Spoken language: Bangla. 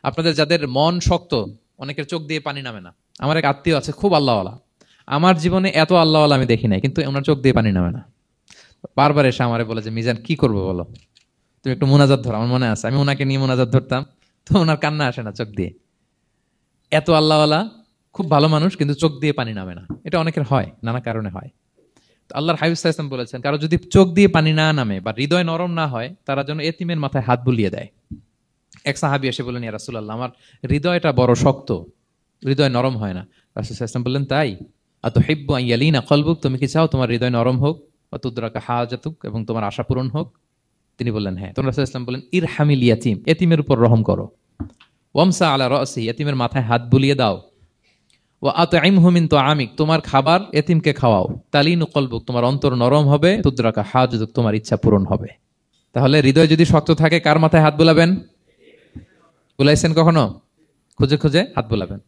আপনাদের যাদের মন শক্ত, অনেকের চোখ দিয়ে পানি নামে না। আমার এক আত্মীয় আছে খুব আল্লাহওয়ালা, আমার জীবনে এত আল্লাহওয়ালা আমি দেখি নাই, কিন্তু ওনার চোখ দিয়ে পানি নামে না। বারবার এসে আমারে বলে যে মিজান কি করবো বলো, তুমি একটু মোনাজাত ধরো। আমার মনে আছে আমি ওনাকে নিয়ে মোনাজাত ধরতাম, তো ওনার কান্না আসে না চোখ দিয়ে। এত আল্লাহওয়ালা, খুব ভালো মানুষ, কিন্তু চোখ দিয়ে পানি নামে না। এটা অনেকের হয়, নানা কারণে হয়। তো আল্লাহর হাবিব সাল্লাল্লাহু আলাইহি ওয়াসাল্লাম বলেছেন, কারো যদি চোখ দিয়ে পানি না নামে বা হৃদয় নরম না হয়, তারা যেন এতিমের মাথায় হাত বুলিয়ে দেয়। এক সাহাবী এসে বললেন, ইয়া রাসূলুল্লাহ, আমার হৃদয়টা বড় শক্ত, হৃদয় নরম হয় না। রাসূল সাল্লাল্লাহু আলাইহি ওয়াসাল্লাম বললেন, তাই আতুহিব্বু আন ইয়ালিনা কলবুক, তুমি কি চাও তোমার হৃদয় নরম হোক, ওয়া তুদরাকা হাজাতুক, এবং তোমার আশা পূরণ হোক? তিনি বললেন হ্যাঁ। তো রাসূল সাল্লাল্লাহু আলাইহি ওয়াসাল্লাম বললেন, ইরহামিল ইয়াতীম, এতিমের উপর রহম করো। ওয়ামসা আলা রাসি, এতিমের মাথায় হাত বুলিয়ে দাও। ওয়া আতইমহু মিন তুআমিক, তোমার খাবার এতিমকে খাওয়াও। তালিনু কলবুক, তোমার অন্তর নরম হবে। তুদরাকা হাজাতুক, তোমার ইচ্ছা পূরণ হবে। তাহলে হৃদয় যদি শক্ত থাকে, কার মাথায় হাত বুলাবেন? বুলাইছেন কখনো? খুঁজে খুঁজে হাত বুলাবেন।